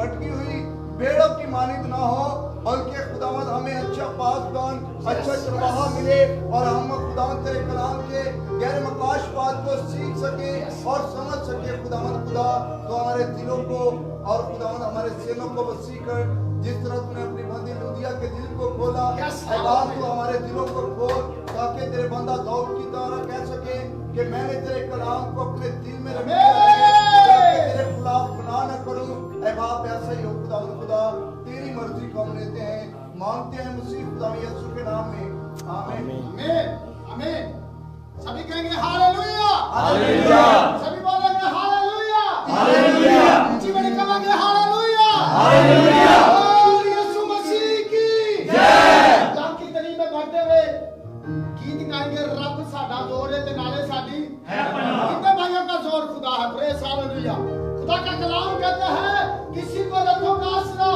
भटकी हुई भेड़ों की मानित ना हो, बल्कि खुदावंद हमें अच्छा पासदान, अच्छा चरवाहा मिले और हम खुदावंद तेरे कलाम के गैर मकाश बात को सीख सके और समझ सके। खुदावंद खुदा तो हमारे दिलों को और खुदावंद हमारे सीनों को वसी कर, जिस तरह तूने अपनी बंदी लुदिया के दिल को खोला, अब तू हमारे दिलों को खोल ताकि तेरे बंदा दाऊद की तरह कह सके कि मैंने तेरे कलाम को अपने दिल में रखा है, तेरे खिलाफ गुनाह न करूं। ऐ बाप ऐसा ही हो खुदा, तेरी मर्जी को हम लेते हैं, मांगते हैं मसीह खुदा यीशु के नाम में, आमीन आमीन आमीन। सभी कहेंगे हालेलुया हालेलुया, सभी बोलेंगे हालेलुया हालेलुया, जीवन कहेंगे हालेलुया हालेलुया। यीशु मसीह की जय। कलाम की तरीफ में बढ़ते हुए गीत गाएंगे, रब साडा जोर है ते नाले साडी है पनाह। कितने भाइयों का जोर खुदा है, प्रेज हालेलुया। खुदा का कलाम कहता है किसी को रथों का आसरा,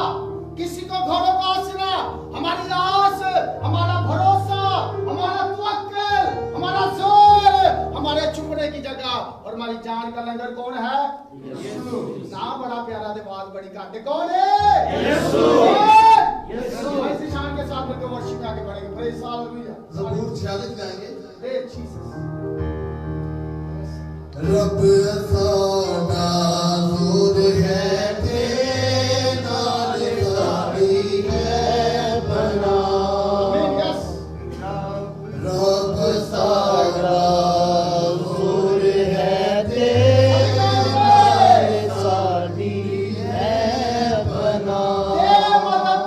किसी को घोड़ों का आसरा, हमारी आस, हमारा भरोसा, हमारा तवक्कुल, हमारा जोर, हमारे छुपने की जगह और हमारी जान का लंगर कौन है? यीशु। नाम बड़ा प्यारा दे, बात बड़ी काटे, कौन है? यीशु। यीशु। इसी शान के साथ मिलकर वर्शिप में आगे बढ़ेंगे, प्रेज हालेलुया। ज़बूर 46 गाएंगे। Praise Jesus. रब साडा जोर है ते नाल साडी है पनाह। रब साडा जोर है ते नाल साडी है पनाह। ये मदद,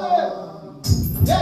ये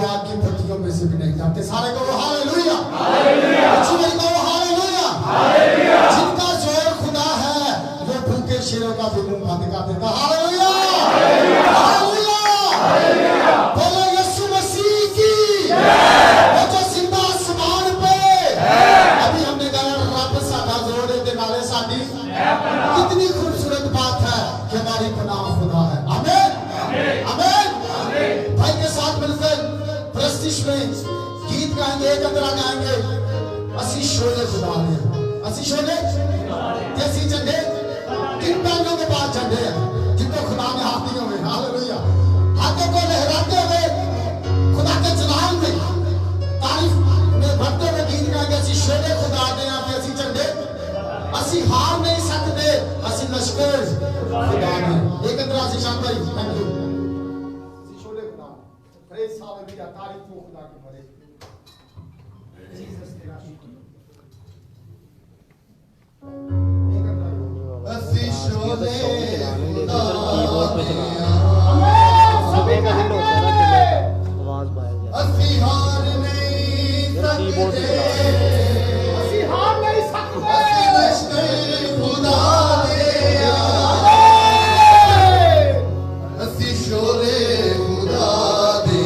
आग की भट्टियों में से भी नहीं जाते। सारे को हालेलुया, हालेलुया, हालेलुया, हालेलुया। जिनका जोर खुदा है वो भूखे शेरों का भी मुंह बंद कर देता। Hallelujah, hallelujah, hallelujah. बोलो यीशु मसीह की जय। वो जो जिंदा आसमान पे अभी हमने गाया रब साडा जोर दे नाले साडी कितनी खूबसूरत बात है कि हमारी पनाह खुदा है। आमीन, आमीन। भाई के साथ मिलकर प्रस्तिश में गीत गाएंगे, एक अंतरा गाएंगे। असी शोले खुदा ने, असी शोले देसी झंडे किन बैंडों के पास झंडे हैं जिनको खुदा ने हाथ दिए हुए। हालेलुया, हाथों को लहराते हुए खुदा के जलाल में तारीफ में भरते हुए गीत गाएंगे। असी शोले खुदा ने, असी झंडे असी हार नहीं सकते, असी लश्कर खुदा ने। एक अंतरा से शाम भाई, थैंक यू। प्रेज़ हालेलुया, तारीफ हो खुदा की बड़े। जीसस तेरा शुक्र। असी शोले कीबोर्ड पे चला सभी कहेंगे आवाज बाहर जा। असी हार नहीं कीबोर्ड पे सकते, चला असी हार नहीं सकते। असी लश्कर खुदा दे असी शोले खुदा दे।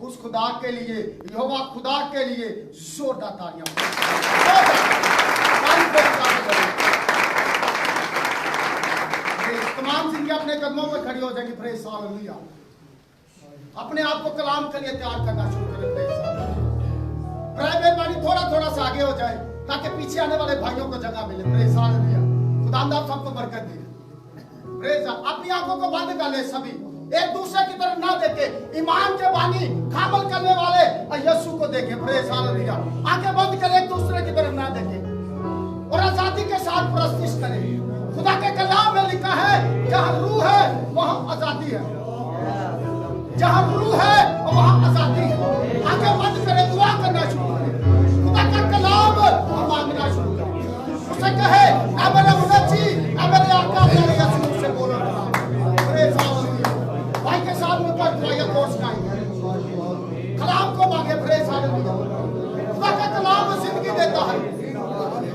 उस खुदा के लिए, यहोवा खुदा के लिए जोरदार तालियां। तमाम जिंदगी अपने कदमों पर खड़ी हो जाएगी। Praise hallelujah. अपने आप को कलाम के लिए तैयार करना शुरू करें। Praise hallelujah. मेहरबानी थोड़ा थोड़ा सा आगे हो जाए ताकि पीछे आने वाले भाइयों को जगह मिले। Praise hallelujah. खुदावंद आप सबको बरकत दे। प्रेज़, अपनी आंखों को बंद कर ले, सभी एक दूसरे की तरफ ना देखे, ईमान के बानी खामल करने वाले यीशु को देखे। Praise hallelujah. आंखें बंद कर एक दूसरे की तरफ ना देखे और आजादी के साथ प्रस्तिश करें। खुदा के कलाम में लिखा है जहां रूह है वहां आजादी है, जहां रूह है वहां आजादी है। आंखें बंद करें, दुआ करना शुरू करें, खुदा का कलाम मांगना शुरू करें। उसे कहे ऐ मेरे मुनज्जी, ऐ मेरे आका, मेरे यीशु से बोलो। Praise hallelujah. भाई के साथ में पर दुआ कोर्स गाएंगे, कलाम को मांगे। Praise hallelujah. खुदा का कलाम जिंदगी देता है,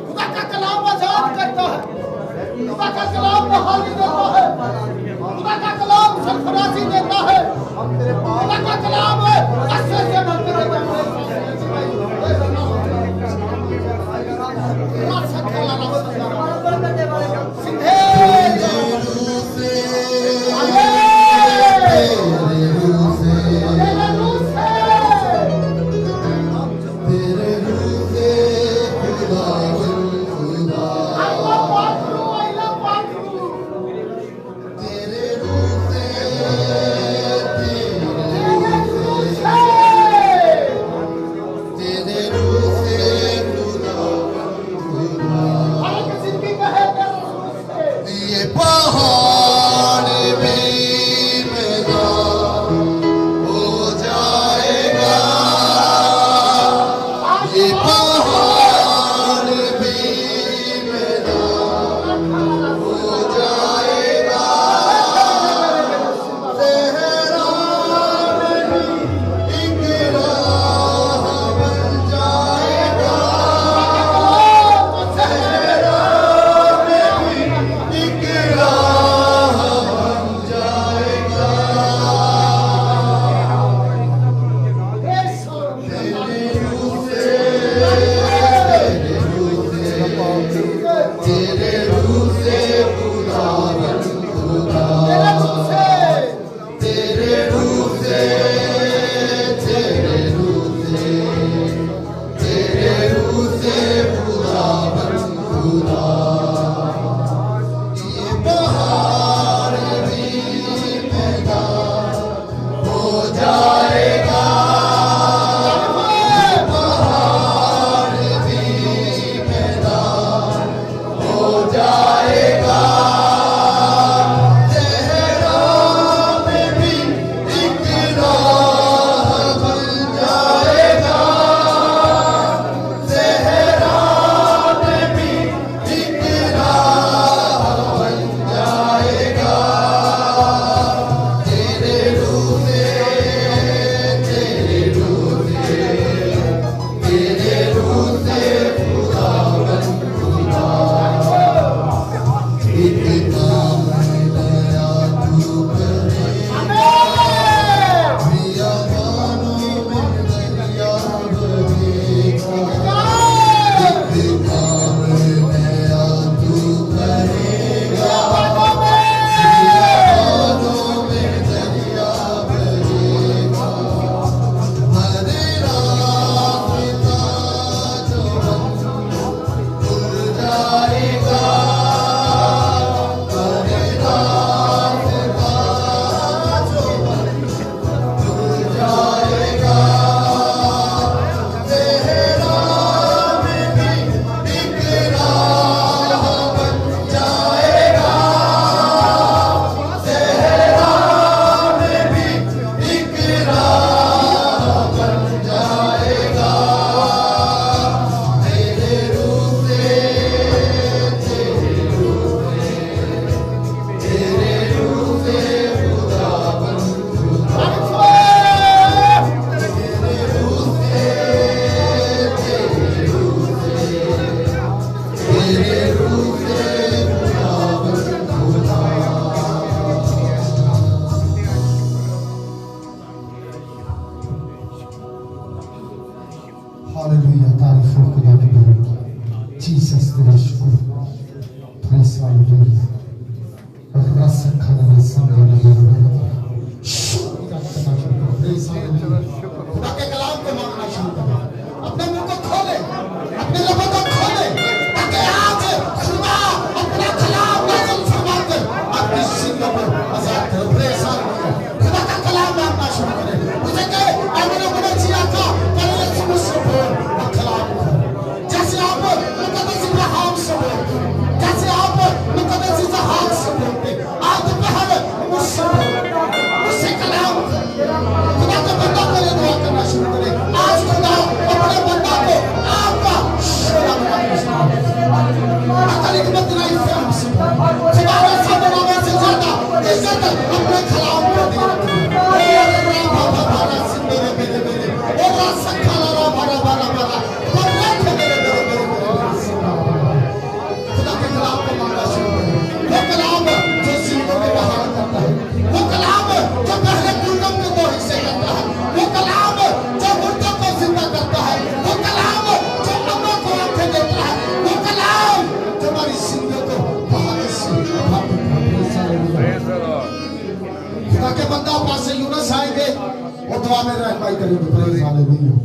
खुदा का कलाम आजाद करता है। खुदा का कलाम बहाली देता है, खुदा का कलाम सरफराजी देता है, हम तेरे पास खुदा का कलाम है अच्छे से बनते रहते हैं। Hallelujah, तारीफ हो खुदा की बड़ी जीसस तेरा शुक्र praise hallelujah रस खाना रस खाना शुक्र करना शुरू करो praise hallelujah खुदा के कलाम को मांगना शुरू करें, अपने मुंह को खोले, अपने लबों को खोले, ताकि आज खुदा अपना कलाम नाज़िल फरमाकर आपकी जिंदगी पर आजाद करे। Praise hallelujah. खुदा का कलाम मांगना शुरू करें। मुझे कहे मैंने बड़ा जिया था पहले मुझसे बोल और कलाम को जैसे आप मुकद्दस इब्राहिम से बोलते, जैसे आप मुकद्दस इसहाक से बोलते, आज दोपहर मुझसे बोल, मुझसे कलाम खुदा के बंदा को ये दुआ करना शुरू करें। आज खुदा अपने बंदा को आपका शेरा बनाना शुरू करें। अकल हिकमत नहीं फहम से खुदा ने सब नामों से ज्यादा इज्जत अपने कलाम को दी। बाबा बाबा से मेरे मेरे मेरे और रास्ता खाला रा बारा बारा बारा बल्ला के मेरे मेरे मेरे खुदा के कलाम को मांगना शुरू करें। से यूनुस आएंगे वो दुआ में रहनुमाई करेंगे। Praise hallelujah.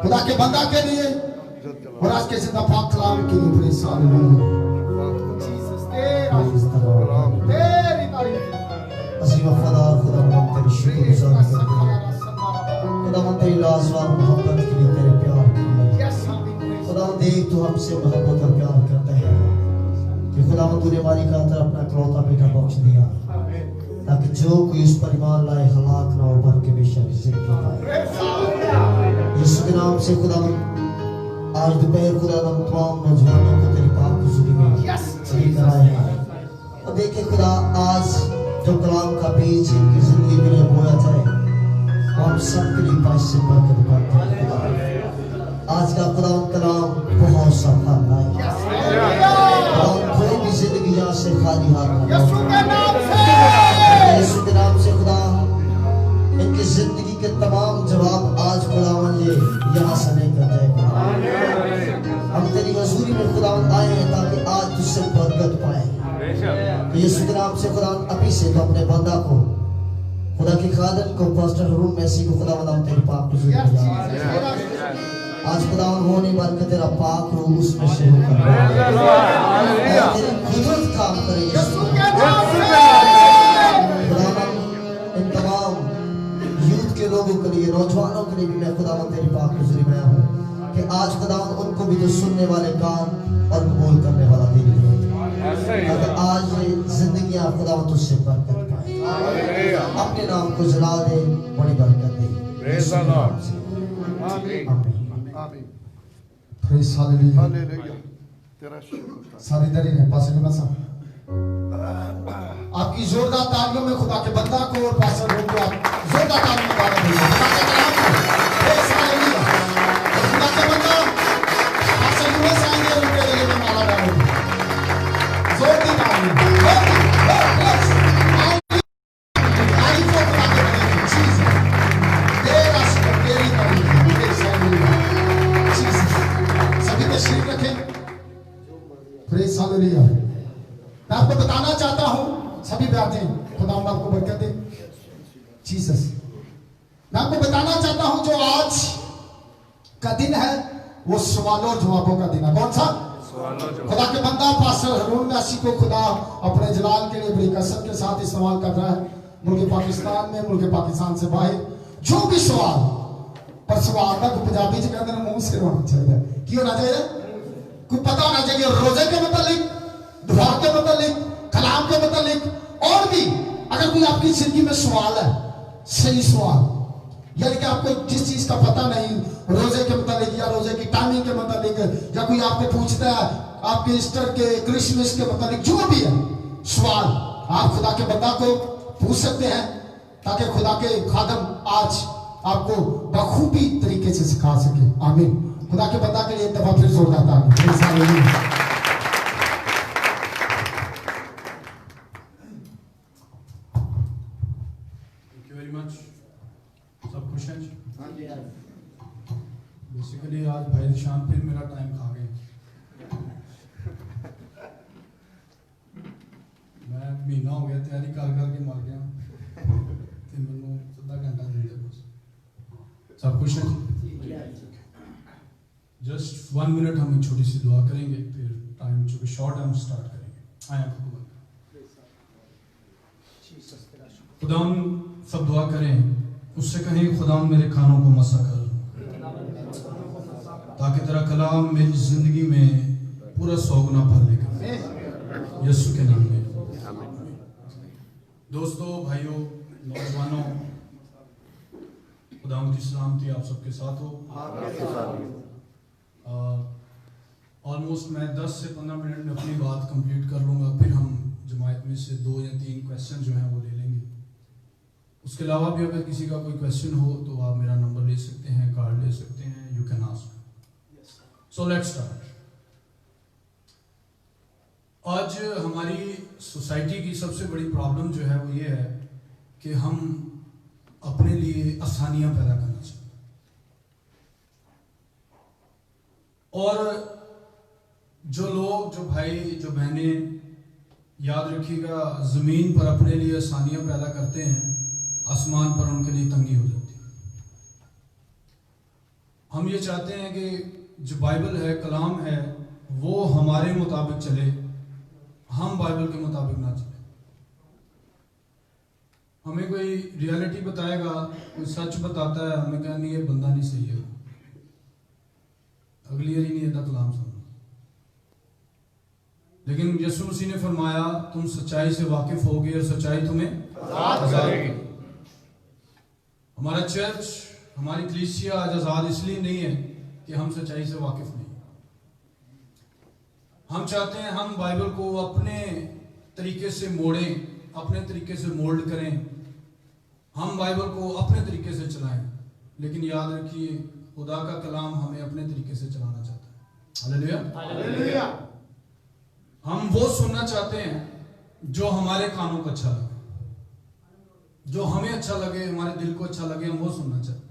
खुदा के बंदा के लिए और आज के जिंदा पाक कलाम के लिए प्रेज़ हालेलुया। जीसस तेरी तारीफ। अज़ीम खुदा खुदावंद तेरी शुक्रगुज़ारी करते हैं खुदावंद तेरी लाजवाब मोहब्बत के लिए तेरे प्यार के लिए खुदावंद देख तू हमसे मोहब्बत और प्यार करता है कि खुदावंद तूने हमारी खातिर अपना इकलौता बेटा बख्श दिया ताकि जो कोई उस पर ईमान लाए हलाक ना हो बल्कि बेशक जिंदगी पाए। यीशु के नाम से खुदावंद आज दोपहर खुदावंद तमाम नौजवानों को तेरी पाक हुजूरी में लेकर आए हैं और देखे खुदा आज जो कलाम का बीज इनकी जिंदगी के लिए बोया जाए हम सब के लिए पास से बरकत पाते हैं। आज का खुदा कलाम बहुत सा फल लाए और कोई भी जिंदगी यहाँ से खाली हाथ ना यीशु के नाम से खुदा इनकी जिंदगी के तमाम जवाब आज खुदावन ये यहाँ से लेकर जाए। हम तेरी हजूरी में खुदावन आए हैं ताकि आज तुझसे बरकत पाए। तो यीशु के नाम से खुदा अभी से तो अपने बंदा को खुदा की खादम को पास्टर हरून मैसी को खुदा हम तेरी पाक हुजूर में आज खुदा होने बरकत तेरा पाक रूह उसमें से होकर तेरी कुदरत काम करे यीशु के नाम से। खुदा इन तमाम यूथ के लोगों के लिए नौजवानों के लिए भी मैं खुदा तेरी पाक हुजूरी में आया हूँ कि आज खुदा उनको भी तो सुनने वाले कान और कबूल करने वाला दिल दे अगर आज ये जिंदगियां खुदा तुझसे बरकत पाए अपने नाम को जला दे बड़ी बरकत दे। Praise hallelujah. हालेलुया। तेरा शुक्र। सारी दरी ने पास में बसा आपकी जोरदार तालियों में खुदा के बंदा को और पास्टर को आप जोरदार तालियों में गाना दीजिए। खुदा के कलाम को प्रेज़ हालेलुया। और खुदा के बंदा पास्टर यूनुस आएंगे उनके गले में माला डालेंगे। जोर दी ताली तारीफ हो खुदा के बंदे की चीज तेरा शुक्र तेरी तारीफ प्रेज़ हालेलुया। जीसस सभी तशरीफ रखें। Praise hallelujah. मैं आपको बताना चाहता हूं सभी बैठे खुदा आपको बरकत दे। जीसस मैं आपको बताना चाहता हूं जो आज का दिन है वो सवालों और जवाबों का दिन है। कौन सा? खुदा के बंदा पास्टर हरून मैसी को खुदा अपने जलाल के लिए बड़ी कसरत के साथ इस्तेमाल कर रहा है मुल्क पाकिस्तान में मुल्क पाकिस्तान से बाहर जो भी सवाल पर सवाल तक पंजाबी च कहते हैं मुंह से होना चाहिए। की होना चाहिए? कोई पता होना चाहिए रोजे के मतलब दुआ के मतलब कलाम के मतलब और भी अगर कोई आपकी जिंदगी में सवाल है सही सवाल यानी कि आपको जिस चीज का पता नहीं रोजे के मतलब या रोजे की टाइमिंग के मतलब या कोई आपको पूछता है आपके ईस्टर के क्रिसमस के मतलब जो भी है सवाल आप खुदा के बंदा को पूछ सकते हैं ताकि खुदा के खादम आज आपको बखूबी तरीके से सिखा सके। आमीन। खुदा के बंदा के लिए एक दफा फिर जोरदार ताली। सब खुश हैं? बेसिकली आज भाई शाम फिर मेरा टाइम खा गए। मैं महीना हो गया तैयारी कर करके मर गया तो मैंने आधा घंटा दे दे बस। सब खुश हैं? जस्ट 1 मिनट हम एक छोटी सी दुआ करेंगे फिर टाइम चूंकि शॉर्ट है हम स्टार्ट करेंगे। आया खुदा सब दुआ करें उससे कहें खुदा मेरे कानों को मसा कर ताकि तेरा कलाम मेरी जिंदगी में पूरा 100 गुना भर लेगा यीशु के नाम में। दोस्तों भाइयों नौजवानों खुदा की सलामती आप सबके साथ हो। ऑलमोस्ट मैं 10 से 15 मिनट में अपनी बात कंप्लीट कर लूँगा फिर हम जमायत में से 2 या 3 क्वेश्चन जो हैं वो ले लेंगे। उसके अलावा भी अगर किसी का कोई क्वेश्चन हो तो आप मेरा नंबर ले सकते हैं कार्ड ले सकते हैं। You can ask. So let's start. आज हमारी सोसाइटी की सबसे बड़ी प्रॉब्लम जो है वो ये है कि हम अपने लिए आसानियां पैदा करना चाहते हैं और जो लोग जो भाई जो बहनें याद रखिएगा जमीन पर अपने लिए आसानियां पैदा करते हैं आसमान पर उनके लिए तंगी हो जाती है। हम ये चाहते हैं कि जो बाइबल है, कलाम है, वो हमारे मुताबिक चले, हम बाइबल के मुताबिक ना चले। हमें कोई रियलिटी बताएगा, कोई सच बताता है, हमें कहना नहीं ये बंदा नहीं सही है, अगली बार नहीं इतना कलाम सुनना। लेकिन यीशु मसीह ने फरमाया तुम सच्चाई से वाकिफ होगे और सच्चाई तुम्हें आजाद करेगी। हमारा चर्च, हमारी कलीसिया आज आजाद इसलिए नहीं है कि हम सच्चाई से वाकिफ नहीं। हम चाहते हैं हम बाइबल को अपने तरीके से मोड़ें, अपने तरीके से मोल्ड करें, हम बाइबल को अपने तरीके से चलाएं। लेकिन याद रखिए खुदा का कलाम हमें अपने तरीके से चलाना चाहता है। Hallelujah, hallelujah. हम वो सुनना चाहते हैं जो हमारे कानों को अच्छा लगे, जो हमें अच्छा लगे, हमारे दिल को अच्छा लगे, हम वो सुनना चाहते हैं।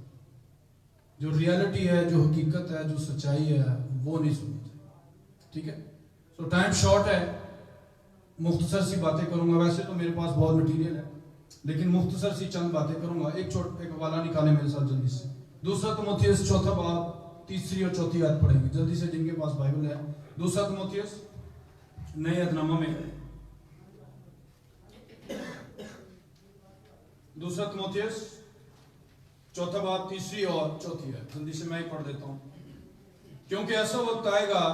जो रियलिटी है, जो हकीकत है, जो सच्चाई है, वो नहीं सुनना चाहिए। ठीक है, तो टाइम शॉर्ट है, मुख्तसर सी बातें करूंगा। वैसे तो मेरे पास बहुत मटीरियल है, लेकिन मुख्तसर सी चंद बातें करूंगा। एक हवाला निकाले मेरे साथ जल्दी से। 2 तीमुथियुस 4 बाब 3 और 4 आयत पढ़ेंगे जल्दी से, जिनके पास बाइबल है। 2 तीमुथियुस नए अहदनामा में 2 तीमुथियुस 4 बाब 3 और 4 है। जल्दी से मैं ही पढ़ देता हूं, क्योंकि ऐसा वक्त आएगा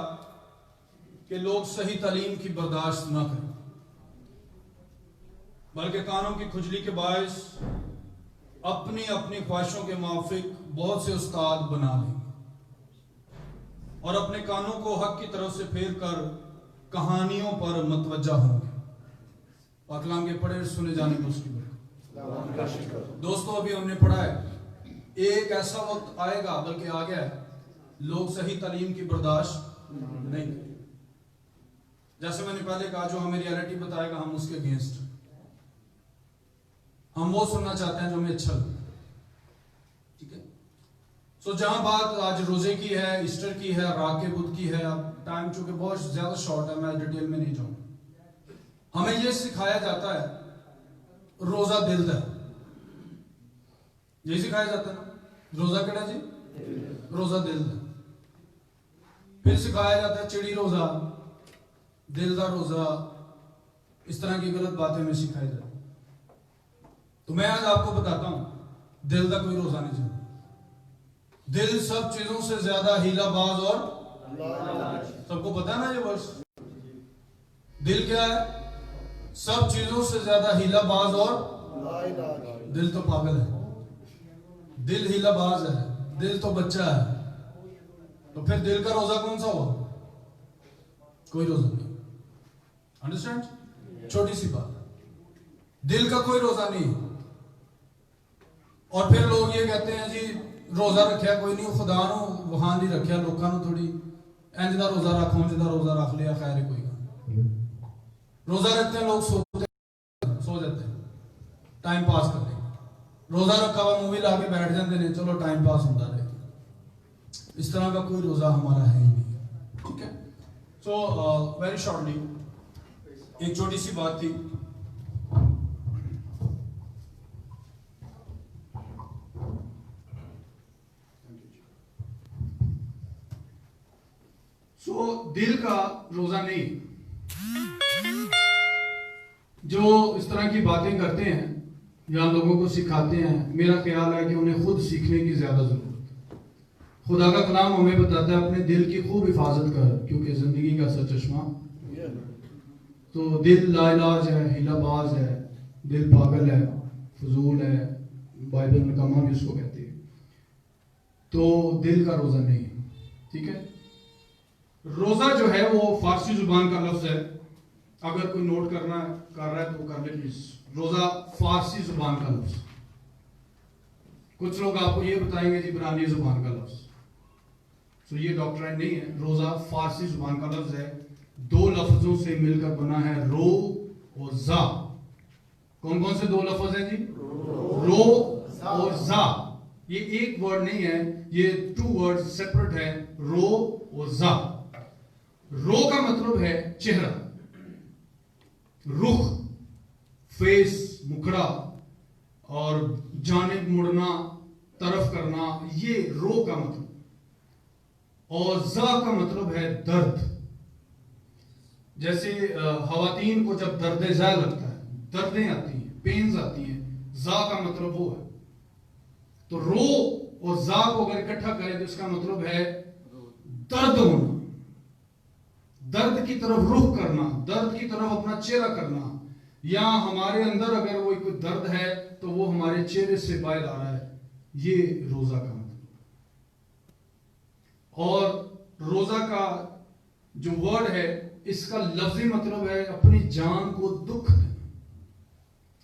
कि लोग सही तालीम की बर्दाश्त ना करें, बल्कि कानों की खुजली के बायस अपनी अपनी ख्वाहिशों के मुआफिक बहुत से उस्ताद बना लेंगे और अपने कानों को हक की तरफ से फेर कर कहानियों पर मतवज्जा होंगे। पाक कलाम के पढ़े सुने जाने को उसकी बरकत। दोस्तों, अभी हमने पढ़ा है एक ऐसा वक्त आएगा, बल्कि आ गया है, लोग सही तालीम की बर्दाश्त नहीं करेंगे। जैसे मैंने पहले कहा, जो हमें रियलिटी बताएगा हम उसके अगेंस्ट, हम वो सुनना चाहते हैं जो हमें अच्छा लगे। ठीक है, सो जहां बात आज रोजे की है, ईस्टर की है, राग के बुध की है, अब टाइम चूंकि बहुत ज्यादा शॉर्ट है, मैं डिटेल में नहीं जाऊंगा। हमें यह सिखाया जाता है रोजा दिल दा, यही सिखाया जाता है ना। रोजा केड़ा जी? रोजा दिल दा। फिर सिखाया जाता है चिड़ी रोजा, दिल दा रोजा, इस तरह की गलत बातें में सिखाई जाती। तो मैं आज आपको बताता हूं दिल का कोई रोजा नहीं चलता। दिल सब चीजों से ज्यादा हीलाबाज और सबको पता है ना ये वर्ष। दिल क्या है? सब चीजों से ज्यादा हीलाबाज और दिल तो पागल है। दिल हीलाबाज है, दिल तो बच्चा है। तो फिर दिल का रोजा कौन सा हुआ? कोई रोजा नहीं। अंडरस्टैंड? छोटी सी बात, दिल का कोई रोजा नहीं। और फिर लोग ये कहते हैं जी रोजा रखा कोई नहीं, खुदा नु वहां नहीं रखा, लोगों थोड़ी इंज दा रोजा रख, उंज दा रोजा रख लिया, खैर है कोई गल। रोजा रखते हैं लोग, सो जाते हैं, टाइम पास करते हैं। रोजा रखा हुआ मूवी ला के बैठ जाते हैं, चलो टाइम पास होता रहे। इस तरह का कोई रोजा हमारा है ही नहीं। ठीक है, सो वेरी शॉर्टली एक छोटी सी बात थी। सो दिल का रोजा नहीं। जो इस तरह की बातें करते हैं या लोगों को सिखाते हैं, मेरा ख्याल है कि उन्हें खुद सीखने की ज्यादा जरूरत है। खुदा का कलाम हमें बताता है अपने दिल की खूब हिफाजत कर, क्योंकि जिंदगी का सरचश्मा। तो दिल लाइलाज है, हिलाबाज है, दिल पागल है, फजूल है, बाइबल नकामा भी उसको कहती है। तो दिल का रोजा नहीं है। ठीक है, रोजा जो है वो फारसी जुबान का लफ्ज है। अगर कोई नोट कर रहा है तो कर ले प्लीज। रोजा फारसी जुबान का लफ्ज। कुछ लोग आपको ये बताएंगे जी इब्रानी जुबान का लफ्ज। तो ये डॉक्ट्राइन नहीं है। रोजा फारसी जुबान का लफ्ज है, दो लफ्जों से मिलकर बना है, रो और जा। कौन कौन से दो लफ्ज हैं जी? रो और जा। ये एक वर्ड नहीं है, ये 2 वर्ड सेपरेट है, रो और जा। रो का मतलब है चेहरा, रुख, फेस, मुखड़ा, और जानिब मुड़ना, तरफ करना, ये रो का मतलब। और जा का मतलब है दर्द। जैसे खवातीन को जब दर्द जा लगता है, दर्दें आती हैं, पेन्स आती हैं, जा का मतलब वो है। तो रो और जा को अगर इकट्ठा करें तो इसका मतलब है दर्द होना, दर्द की तरफ रुख करना, दर्द की तरफ अपना चेहरा करना, या हमारे अंदर अगर वो कोई दर्द है तो वो हमारे चेहरे से बाहर आ रहा है, ये रोजा का मतलब। और रोजा का जो वर्ड है इसका लफ्जी मतलब है अपनी जान को दुख देना।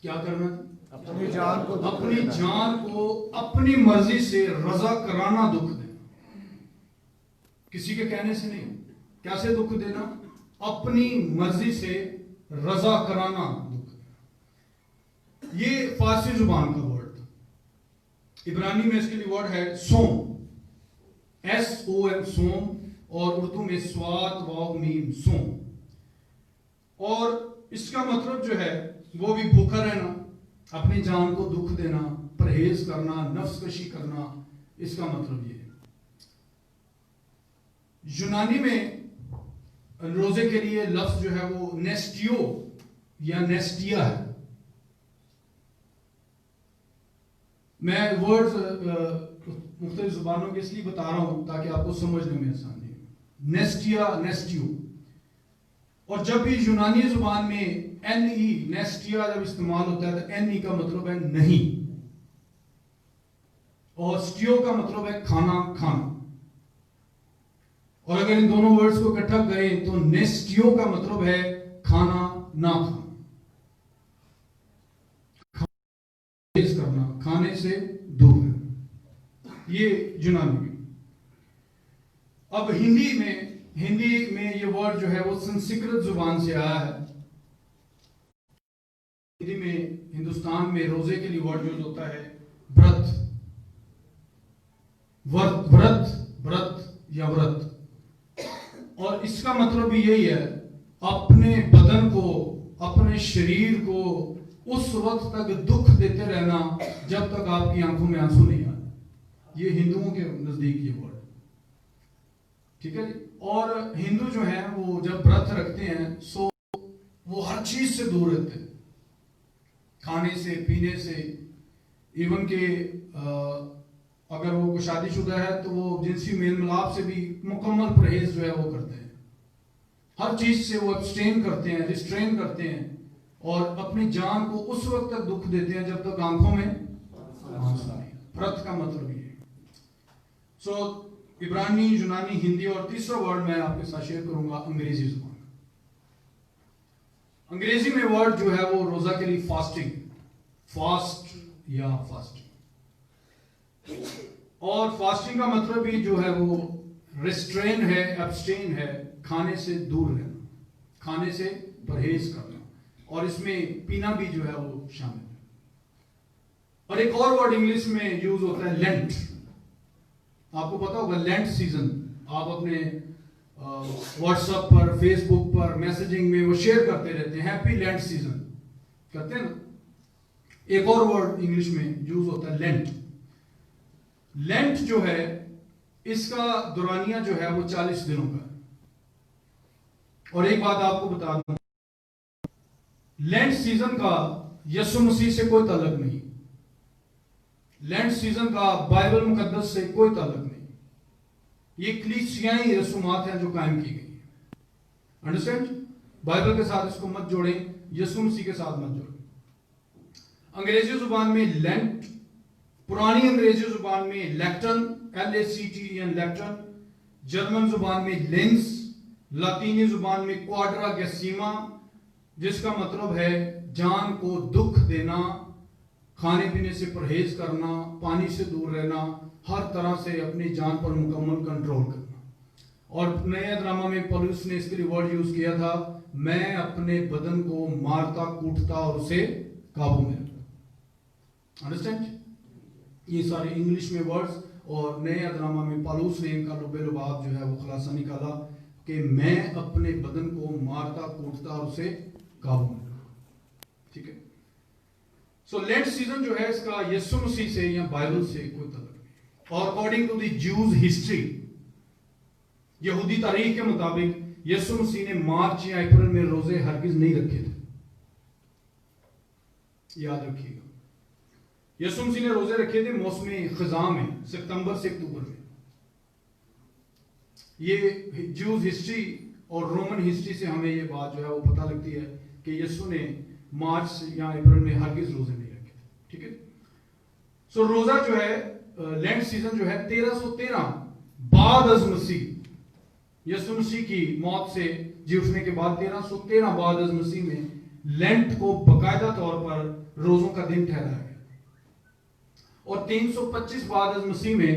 क्या करना? अपनी जान को अपनी जान को अपनी मर्जी से रजा कराना, दुख देना, किसी के कहने से नहीं। कैसे दुख देना? अपनी मर्जी से रजा कराना, दुख देना। ये फारसी जुबान का वर्ड था। इब्रानी में इसके लिए वर्ड है सोम, SOM, सोम, और उर्दू में स्वाद वाव मीम, सोम। और इसका मतलब जो है वो भी भूखा रहना, अपनी जान को दुख देना, परहेज करना, नफ्सकशी करना, इसका मतलब ये है। यूनानी में रोजे के लिए लफ्ज जो है वो नेस्टियो या नेस्टिया है। मैं वर्ड्स मुख्तलिफ जुबानों के इसलिए बता रहा हूं ताकि आपको समझने में आसानी हो। नेस्टिया, नेस्टियो। और जब भी यूनानी जुबान में NE, नेस्टिया जब इस्तेमाल होता है तो NE का मतलब है नहीं, और स्टियो का मतलब है खाना, खाना। और अगर इन दोनों वर्ड्स को इकट्ठा करें तो नेस्टियो का मतलब है खाना ना खाना, करना, खाने से दूर रहना, ये यूनानी में। अब हिंदी में ये वर्ड जो है वो संस्कृत जुबान से आया है। हिंदी में, हिंदुस्तान में रोजे के लिए वर्ड यूज होता है व्रत, व्रत या व्रत। और इसका मतलब भी यही है, अपने बदन को, अपने शरीर को उस वक्त तक दुख देते रहना जब तक आपकी आंखों में आंसू नहीं आते। ये हिंदुओं के नजदीक ये वर्ड, ठीक है जी। और हिंदू जो है वो जब व्रत रखते हैं सो वो हर चीज से दूर रहते हैं, खाने से, पीने से, इवन के अगर वो शादीशुदा है तो वो जिनसी मेल मिलाप से भी मुकम्मल परहेज जो है वो करते हैं। हर चीज से वो एब्सटेन करते हैं, रिस्ट्रेन करते हैं, और अपनी जान को उस वक्त तक दुख देते हैं जब तक आंखों में आंसू नहीं। व्रत का मतलब ये है। सो इब्रानी, यूनानी, हिंदी, और तीसरा वर्ड मैं आपके साथ शेयर करूंगा अंग्रेजी जुबान। अंग्रेजी में वर्ड जो है वो रोजा के लिए फास्टिंग, फास्ट या फास्टिंग। और फास्टिंग का मतलब भी जो है वो रिस्ट्रेन है, एब्सटेन है, खाने से दूर रहना, खाने से परहेज करना, और इसमें पीना भी जो है वो शामिल है। और एक और वर्ड इंग्लिश में यूज होता है लेंट। आपको पता होगा लेंट सीजन, आप अपने व्हाट्सएप पर, फेसबुक पर, मैसेजिंग में वो शेयर करते रहते हैं, हैप्पी लेंट सीजन करते हैं ना। एक और वर्ड इंग्लिश में यूज होता है लेंट। लेंट जो है इसका दौरानिया जो है वो 40 दिनों का है। और एक बात आपको बता दूं, लेंट सीजन का यीशु मसीह से कोई ताल्लुक नहीं, लेंट सीजन का बाइबल मुकद्दस से कोई ताल्लुक नहीं। ये कलीसियाई रसूमात हैं जो कायम की गई है। अंडरस्टैंड? बाइबल के साथ इसको मत जोड़ें, यीशु मसीह के साथ मत जोड़ें। अंग्रेजी जुबान में लेंट, पुरानी अंग्रेजी जुबान में लैक्टन, LACTEN, लैक्टन, जर्मन जुबान में लेंस, लातीनी जुबान में क्वाड्रागेसिमा, जिसका मतलब है जान को दुख देना, खाने पीने से परहेज करना, पानी से दूर रहना, हर तरह से अपनी जान पर मुकम्मल कंट्रोल करना। और नया ड्रामा में पौलुस ने इसके लिए वर्ड यूज किया था, मैं अपने बदन को मारता, कूटता और उसे काबू में रखता। अंडरस्टैंड? ये सारे इंग्लिश में वर्ड्स, और नया ड्रामा में पौलुस ने इनका लुबेलुबाब जो है वो खुलासा निकाला कि मैं अपने बदन को मारता, कूटता और उसे काबू में रखता। ठीक है। सो लेंट सीजन जो है इसका यीशु मसीह से या बाइबल से कोई ताल्लुक नहीं। और according to the Jews history, यहूदी तारीख के मुताबिक यीशु मसीह ने मार्च या अप्रैल में रोजे हरगिज नहीं रखे थे, याद रखिएगा। यीशु मसीह ने रोजे रखे थे मौसम खज़ां में, सितंबर से अक्टूबर में। ये ज्यूज हिस्ट्री और रोमन हिस्ट्री से हमें ये बात जो है वो पता लगती है कि यीशु ने मार्च या अप्रैल में हरगिज रोजे नहीं रखे थे, ठीक है। सो रोजा जो है लेंट सीजन जो है 1313 बाद अज़ मसीह, यीशु मसीह की मौत से जी उठने के बाद 1313 बाद अज़ मसीह में लेंट को बाकायदा तौर पर रोजों का दिन ठहराया गया। और 325 बाद अज़ मसीह में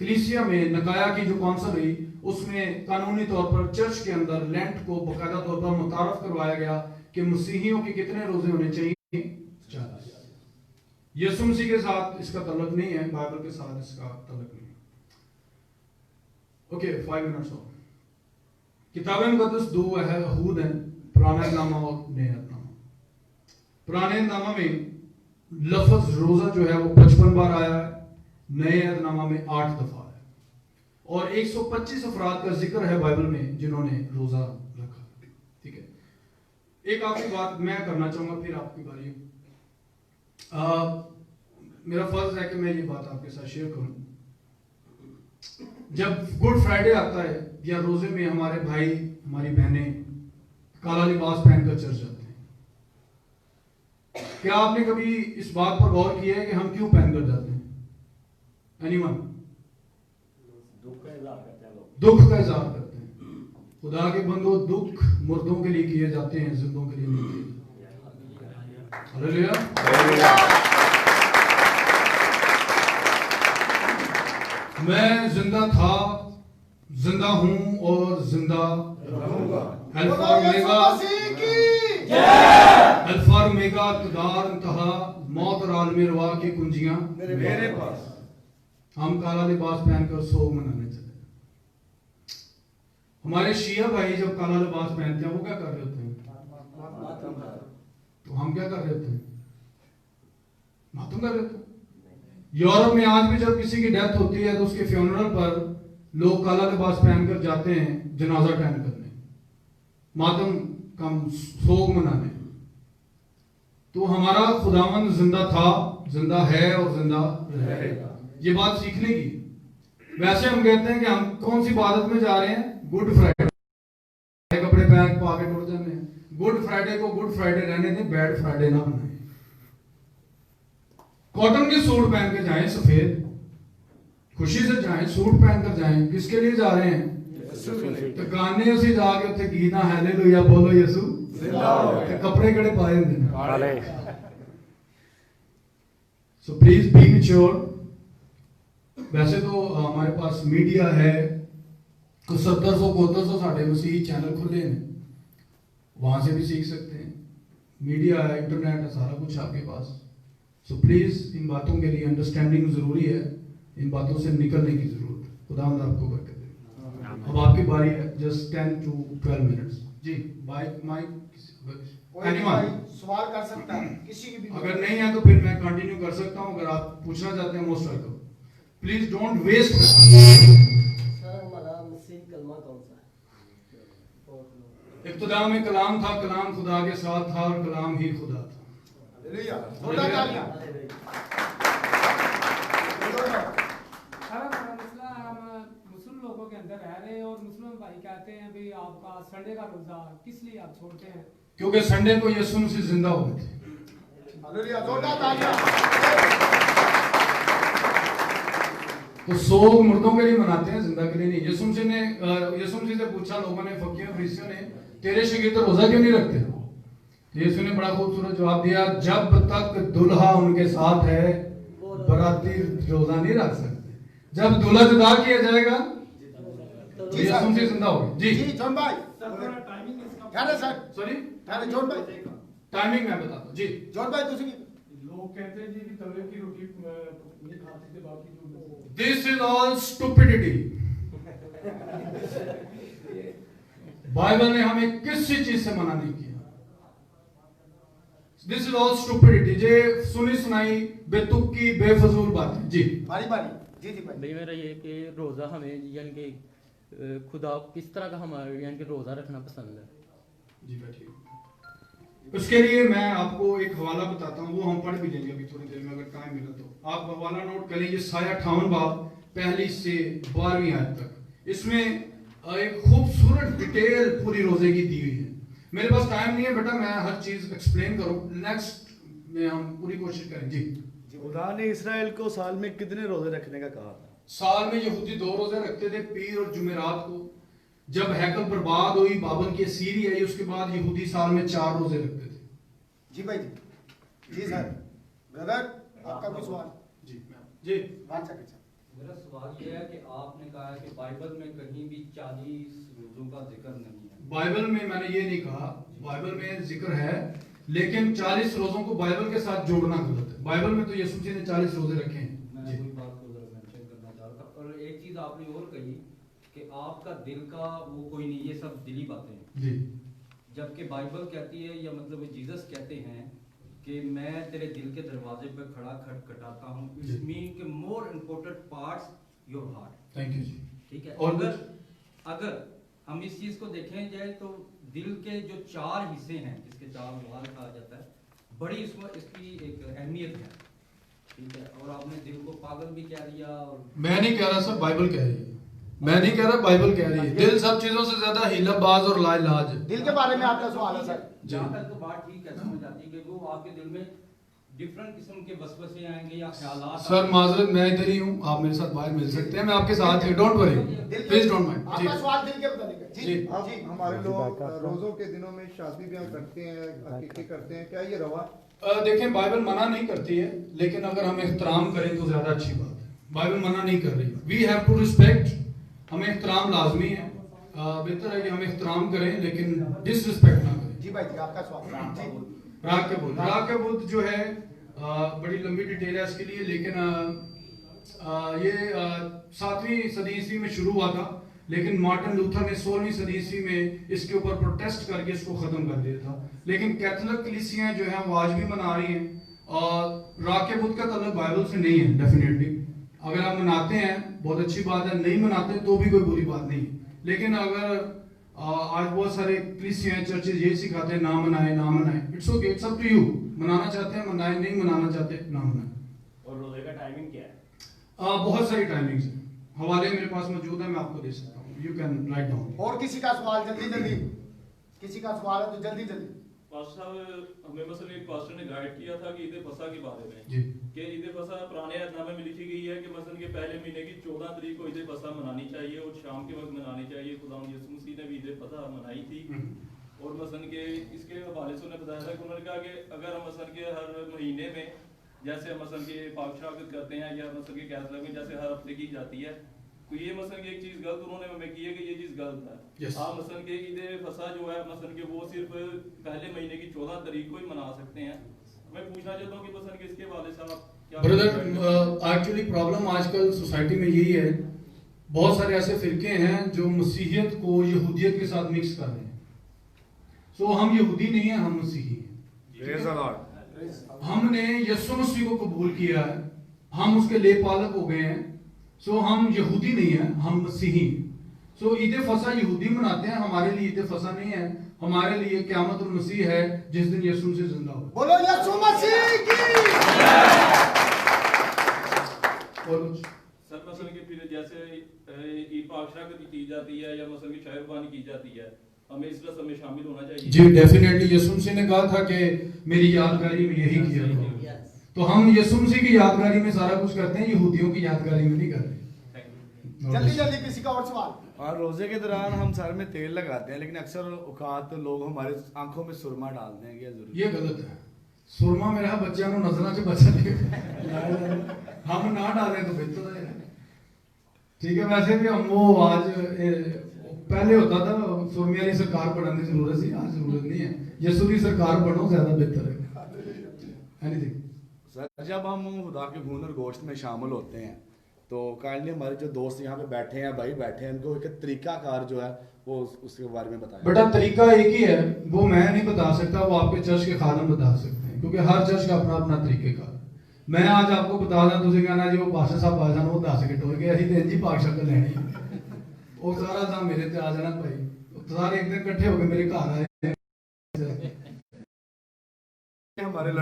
कलीसिया में नकाया की जो कौंसिल हुई उसमें कानूनी तौर पर चर्च के अंदर लेंट को बाकायदा तौर पर मुतारफ करवाया गया कि मसीहियों के कितने रोजे होने चाहिए, 40। यीशु मसीह के साथ इसका तल्लुक नहीं है, बाइबल के साथ इसका तल्लुक नहीं है। ओके 5 मिनट्स और। किताब मुकद्दस 2 अहूद हैं, पुराना नामा और नया नामा। पुराने नामा में लफ्ज रोजा जो है वो 55 बार आया है, नए नामा में 8 दफा है। और 125 अफराद का जिक्र है बाइबल में जिन्होंने रोजा रखा, ठीक है। एक आखिरी बात मैं करना चाहूंगा, फिर आपकी बारी है। मेरा फर्ज है कि मैं ये बात आपके साथ शेयर करूं। जब गुड फ्राइडे आता है या रोजे में हमारे भाई हमारी बहनें काला लिबास पहनकर चर्च जाते हैं, क्या आपने कभी इस बात पर गौर किया है कि हम क्यों पहनकर जाते हैं? एनीवन? दुख का इज़हार करते हैं। खुदा के बंदो, दुख मुर्दों के लिए किए जाते हैं, जिंदों के लिए नहीं किए जाते। हालेलुया। मैं जिंदा था, जिंदा हूं और जिंदा रहूंगा। अल्फा ओमेगा, अल्फा ओमेगा, इब्तिदा, इंतहा, मौत और आलम रवा की कुंजियां मेरे पास। हम काला लिबास पहनकर सोग मनाने चले। हमारे शिया भाई जब काला लिबास पहनते हैं वो क्या कर रहे होते हैं? तो हम क्या कर रहे होते हैं? मातम कर रहे होते हैं। यूरोप में आज भी जब किसी की डेथ होती है तो उसके फ्यूनरल पर लोग काला लिबास पहनकर जाते हैं जनाजा अटेंड करने, मातम का सोग मनाने। तो हमारा खुदावंद जिंदा था, जिंदा है और जिंदा रहेगा। ये बात सीखने की। वैसे हम कहते हैं कि हम कौन सी इबादत में जा रहे हैं? Good Friday. कपड़े पहन पा के टुट जाते हैं। गुड फ्राइडे को गुड फ्राइडे रहने दें, बैड फ्राइडे ना बनाएं। कॉटन के सूट पहन के जाएं, सफेद, खुशी से जाएं, सूट पहनकर जाएं। किसके लिए जा रहे हैं? तो गाने उसे जाके उत्थे गीता हालेलुया बोलो यीशु जिंदाबाद। कपड़े कड़े पाए होंगे। So please be mature. वैसे तो हमारे पास मीडिया है, तो 700-7200 साढ़े मसीह चैनल खुले हैं, वहां से भी सीख सकते हैं। मीडिया है, इंटरनेट है, सारा कुछ आपके पास। सो प्लीज इन बातों के लिए अंडरस्टैंडिंग जरूरी है, इन बातों से निकलने की जरूरत। खुदावंद आपको बरकत दे। अब आपकी बारी है, जस्ट 10 to 12 मिनट्स। जी माइक सवाल कर सकता है किसी की भी? अगर नहीं है तो फिर मैं कंटिन्यू कर सकता हूं। अगर आप पूछना चाहते हैं most welcome. Please don't waste. Sir हमारा मसीह कलमा कौन सा है? इब्तिदा में कलाम था, कलाम खुदा के साथ था और कलाम ही खुदा था। मसला हम मुस्लिम लोगों के अंदर रह रहे हैं और मुस्लिम भाई कहते हैं भाई आपका संडे का रोजा किस लिए आप छोड़ते हैं? क्योंकि संडे को यीशु मसीह जिंदा हुए थे। तो सोग मुर्दों के लिए मनाते हैं, जिंदा के लिए नहीं। यीशु मसीह से पूछा लोगों ने, फकीरों फरीसियों ने, तेरे शागिर्द तो रोजा क्यों नहीं रखते? यीशु ने बड़ा खूबसूरत जवाब दिया, जब तक दुल्हा उनके साथ है बराती रोजा नहीं रख सकते। जब दूल्हा जुदा किया जाएगा तो यीशु मसीह जिंदा हो गए। जी जॉन भाई, सॉरी जॉन भाई, टाइमिंग मैं बताता हूं। जी जॉन भाई, लोग कहते हैं जी कि तवे की रोटी नहीं खाते थे, बाकी जो this is all stupidity. Bible ने हमें किसी चीज से मना नहीं किया। This is all stupidity. जे सुनी सुनाई बेतुक की बेफजूल बातें। जी बारी बारी जी जी भाई। भाई मेरा ये कि रोज़ा हमें यानी कि खुदा किस तरह का हमारे यानी कि रोज़ा रखना पसंद है। जी बैठिए। उसके लिए मैं आपको एक हवाला बताता हूँ, वो हम पढ़ भी लेंगे अभी थोड़ी देर में अगर टाइम मिला तो। आप हवाला नोट करें, ये साया 58 बाब पहली से 12वीं आयत तक। इसमें एक खूबसूरत डिटेल पूरी रोजे की दी हुई है। मेरे पास टाइम नहीं है बेटा, मैं हर चीज एक्सप्लेन करूं, नेक्स्ट में हम पूरी कोशिश करें। जी खुदा ने इसराइल को साल में कितने रोजे रखने का कहा था? साल में यहूदी 2 रोजे रखते थे, पीर और जुमेरात को। जब हैकल बर्बाद हुई, बाबल की असीरी आई, उसके बाद यहूदी साल में 4 रोजे रखते थे। जी भाई जी सर। ब्रदर आपका कोई सवाल? जी जी मेरा सवाल ये है कि आपने कहा है कि बाइबल में कहीं भी 40 रोजों का जिक्र नहीं है। बाइबल में मैंने ये नहीं कहा, बाइबल में जिक्र है, लेकिन 40 रोजों को बाइबल के साथ जोड़ना गलत है। बाइबल में तो यीशु जी ने 40 रोजे रखे हैं। मैं वही बात को जरा मेंशन करना चाह रहा था। और एक चीज आपने और कही कि आपका दिल का वो कोई नहीं, ये सब दिली बातें हैं। जी जबकि बाइबल कहती है या मतलब जीसस कहते हैं कि मैं तेरे दिल के दरवाजे पर खड़ा खटखटाता हूँ। इट्स मीन कि more important parts your heart. Thank you जी। ठीक है। और अगर हम इस चीज को देखें जाए तो दिल के जो 4 हिस्से हैं, जिसके 4 भाग कहा जाता है, बड़ी इसमें इसकी एक अहमियत है। ठीक है। और आपने दिल को पागल भी कह दिया। और मैं नहीं कह रहा सर, बाइबल कह रही है। मैं नहीं कह रहा, बाइबल कह रही है। दिल सब चीजों से ज्यादा हीलाबाज और लाइलाज है। दिल के बारे में आपका सवाल है सर? जहाँ तक तो बात ठीक है, समझ आती है कि वो आपके दिल में डिफरेंट किस्म के वसवसे आएंगे या ख्यालात। सर माजरत, मैं इधर ही हूँ, आप मेरे साथ बाहर मिल सकते हैं, मैं आपके साथ ही, don't worry, please don't mind. आपका सवाल दिल के बताने का। जी अब हमारे लोग रोजों के दिनों में शादी ब्याह करते हैं, अकीके करते हैं, क्या ये रवा? देखें, बाइबल मना नहीं करती है, लेकिन अगर हम एहतराम करें तो ज्यादा अच्छी बात है। बाइबल मना नहीं कर रही। वी हैव टू रिस्पेक्ट, हमें एहतराम लाजमी है। बेहतर है कि हम एहतराम करें लेकिन डिसरिस्पेक्ट ना करें। जी भाई जी आपका सवाल। राग के बुद्ध जो है बड़ी लंबी डिटेल है इसके लिए, लेकिन ये 7वीं सदी ईस्वी में शुरू हुआ था, लेकिन मार्टिन लूथर ने 16वीं सदी ईस्वी में इसके ऊपर प्रोटेस्ट करके इसको खत्म कर दिया था। लेकिन कैथोलिक कलीसियां जो है वो आज भी मना रही हैं। और राग के बुद्ध का ताल्लुक बाइबल से नहीं है डेफिनेटली। अगर आप मनाते हैं बहुत अच्छी बात है, नहीं मनाते तो भी कोई बुरी बात नहीं। लेकिन अगर आज बहुत सारे कलीसियां चर्चेज यही सिखाते हैं ना मनाए ना मनाए, it's okay, it's up to you. मनाना चाहते हैं मनाए, नहीं मनाना चाहते ना मनाए। और रोजे का टाइमिंग क्या है? बहुत सारी टाइमिंग्स हैं, हवाले मेरे पास मौजूद है, मैं आपको दे सकता हूँ, यू कैन राइट डाउन। और किसी का सवाल जल्दी जल्दी? किसी का सवाल है तो जल्दी जल्दी। पास्टर साहब, हमें मसलन एक पास्टर ने गाइड किया था कि ईद फसा के बारे में जी, कि ईद फसा पुराने अहदनामे में लिखी गई है कि मसलन के पहले महीने की 14 तारीख को ईद फसा मनानी चाहिए और शाम के वक्त मनानी चाहिए। खुदा यीशु मसीह ने भी ईद फसा मनाई थी। और मसलन के इसके हवाले से उन्होंने बताया था कि उन्होंने कहा कि अगर हम मसलन के हर महीने में जैसे हम मसलन के पाक शराकत करते हैं या मसलन के कैथोलिक में जैसे हर हफ्ते की जाती है, तो ये मसलन की एक चीज गलत उन्होंने हमें की है कि ये चीज गलत है। आप मसलन के ईद फसा जो है मसलन के वो सिर्फ पहले महीने की 14 तारीख को ही मना सकते हैं। मैं पूछना चाहता हूँ कि मसलन के इसके हवाले से आप क्या? ब्रदर, एक्चुअली प्रॉब्लम आजकल सोसाइटी में यही है, बहुत सारे ऐसे फिरके हैं जो मसीहियत को यहूदियत के साथ मिक्स कर रहे हैं। सो हम यहूदी नहीं है, हम मसीही हैं। हमने यीशु मसीह को कबूल किया है, हम उसके लेपालक हो गए हैं। सो हम यहूदी नहीं है, हम मसीही। सो ईद फसा यहूदी मनाते हैं, हमारे लिए ईद फसा नहीं है, हमारे लिए क़यामत उल मसीह है जिस दिन यीशु से जिंदा हो। बोलो यीशु मसीह की। और कुछ सर मसलन के फिर जैसे ईद पाक शराकत की जाती है या मसलन की शायर कुर्बानी की जाती है, हमें इस रस्म में शामिल होना चाहिए? जी डेफिनेटली, यीशु मसीह ने कहा था कि मेरी यादगारी में यही किया था। तो हम यीशु मसीह की यादगारी में सारा कुछ करते हैं, यहूदियों की यादगारी में नहीं करते। जल्दी जल्दी किसी का और सवाल? और रोजे के दौरान हम सर में तेल लगाते हैं, लेकिन अक्सर औकात लोग हमारे आंखों में सुरमा डालते हैं, क्या जरूरी? ये गलत है। सुरमा मेरा बच्चा नु नजरा च बचा ले, हम ना डालें तो बेहतर है। ठीक है, वैसे भी हम वो आज पहले होता था सुरमे वाली सरकार पढ़ने की जरूरत थी, आज जरूरत नहीं है। यीशु की सरकार पढ़ो, ज्यादा बेहतर है। एनीथिंग सर, जब हम खुदा के खून और गोश्त में शामिल होते हैं तो काइंडली हमारे जो दोस्त यहाँ पे बैठे हैं, भाई बैठे हैं, उनको एक तरीकाकार जो है वो उसके बारे में बताया। बेटा तरीका एक ही है, वो मैं नहीं बता सकता, वो आपके चर्च के खादम बता सकते हैं, क्योंकि हर चर्च का अपना अपना तरीकेकार। मैं आज आपको बता दा, तुझे कहना जी वो पास्टर साहब आ जाना, वो 10 के टोर के ਅਸੀਂ ਤੇ ਇੰਜੀ ਪਾਕ ਸ਼ਕਲ ਲੈਣੀ, ਉਹ ਸਾਰਾ ਤਾਂ ਮੇਰੇ ਤੇ ਆ ਜਾਣਾ ਭਾਈ, ਸਾਰੇ एक दिन इकट्ठे हो गए मेरे घर आए।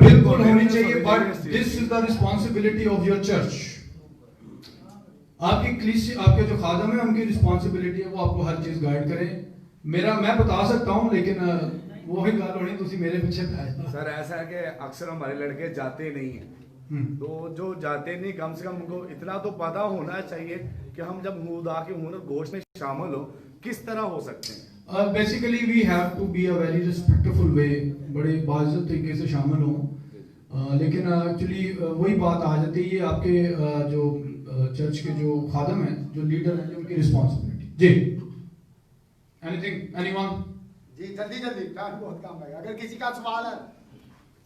बिल्कुल होनी चाहिए, but this is the responsibility of your church. आपकी कलीसिया, आपके जो खादम है उनकी रिस्पॉन्सिबिलिटी है वो आपको हर चीज गाइड करें। मेरा मैं बता सकता हूं, लेकिन वो ही गल होनी तुसी मेरे पीछे पै। सर ऐसा है कि अक्सर हमारे लड़के जाते नहीं हैं, तो जो जाते नहीं कम से कम उनको इतना तो पता होना चाहिए कि हम जब खुदा के हुनर गोश्त में शामिल हो किस तरह हो सकते हैं। Basically we have to be a very respectful way, बड़े बाइज्जत तरीके से शामिल हो, लेकिन एक्चुअली वही बात आ जाती है, ये आपके जो चर्च के जो खादम हैं, जो लीडर हैं, उनकी रिस्पॉन्सिबिलिटी। जी एनीथिंग एनीवन? जी जल्दी जल्दी, टाइम बहुत कम है, अगर किसी का सवाल है।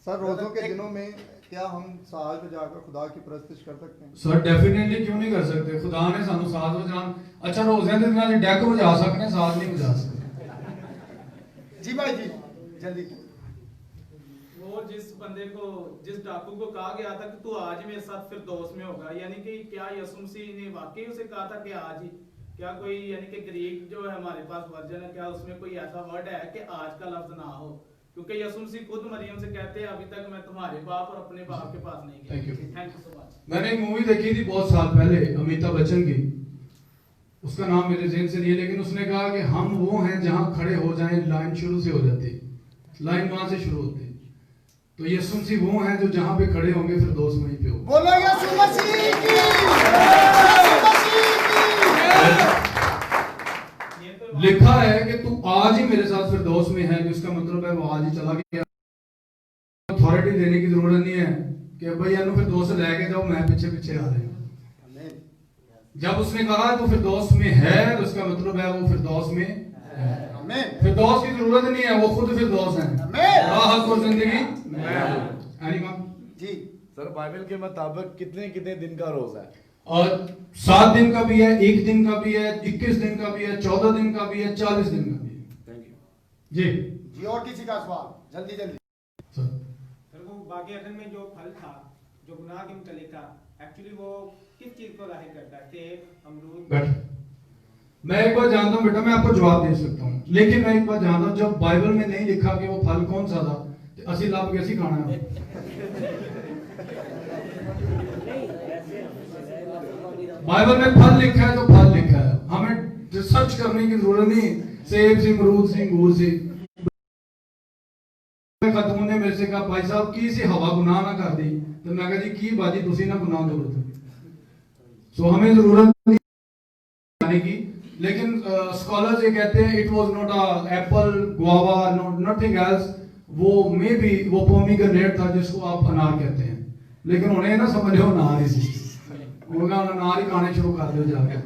सर रोजों के दिनों में क्या हम साज बजाकर खुदा की परस्तिश कर सकते हैं? सर डेफिनेटली क्यों नहीं कर सकते, खुदा ने सानू साज बजान, अच्छा रोज़े के दिनों में डेक बजा सकते हैं, साज नहीं बजा सकते। जी भाई जी जल्दी। वो जिस बंदे को, जिस डाकू को कहा गया था कि तू आज मेरे साथ फिर दोस्त में होगा, यानी कि क्या यीशु मसीह ने वाकई उसे कहा था कि आज ही? क्या कोई यानी कि ग्रीक जो है हमारे पास वर्जन है, क्या उसमें कोई ऐसा वर्ड है कि आज का लफ्ज ना हो? क्योंकि यीशु मसीह खुद मरियम से कहते हैं अभी तक मैं तुम्हारे बाप और अपने बाप के पास नहीं गया। Thank you so much. मैंने एक मूवी देखी थी बहुत साल पहले अमिताभ बच्चन की, उसका नाम मेरे ज़हन से नहीं है, लेकिन उसने कहा कि हम वो हैं जहां खड़े हो जाएं लाइन शुरू से हो जाती, लाइन वहां से शुरू होती। तो यीशु मसीह वो हैं जो जहां पे खड़े होंगे फिर दोस्त वहीं पे हो। बोलो यीशु मसीह की, लिखा है कि तू आज ही मेरे साथ फिर दोस्त में है, जिसका मतलब है वो आज ही चला गया। अथॉरिटी देने की जरूरत नहीं है कि भाई यानू फिर दोस्त लेके जाओ, मैं पीछे पीछे आ रही हूँ। जब उसने कहा तो फिर दोस्त में है, तो उसका मतलब है वो फिर दोस्त में है। फिर दोस्त की जरूरत नहीं है, वो खुद फिर दोस्त है। राहत और जिंदगी जी। सर बाइबल के मुताबिक कितने कितने दिन का रोजा है? और 7 दिन का भी है, 1 दिन का भी है, 21 दिन का भी है, 14 दिन का भी है, 40 दिन का भी है। थैंक यू जी जी। और किसी का सवाल? जल्दी जल्दी। सर वो बाकी अदन में जो फल था, जो गुनाह के मुतालिक था, एक्चुअली वो किस चीज को जाहिर करता है? सेब, अमरूद? मैं एक बात जानता हूँ बेटा, मैं आपको जवाब दे सकता हूँ, लेकिन मैं एक बात जानता हूँ, जब बाइबल में नहीं लिखा कि वो फल कौन सा था, तो असली लाभ कैसी खाना है? बाइबल में फल लिखा है तो फल लिखा है, हमें रिसर्च करने की जरूरत नहीं। सेब से, अमरूद से, अंगूर से। खातून ने मेरे से कहा भाई साहब की सी हवा गुनाह ना कर दी, तो मैं कहा जी की बाजी तुसी ना गुनाह करो। सो हमें जरूरत नहीं की, लेकिन स्कॉलर्स ये कहते हैं it was not a Apple, guava, nothing else, वो मे बी वो पोमीग्रेनेट था जिसको आप अनार कहते हैं, लेकिन उन्हें ना समझो अनार ही, उनका अनार ही खाने शुरू कर दो जाके।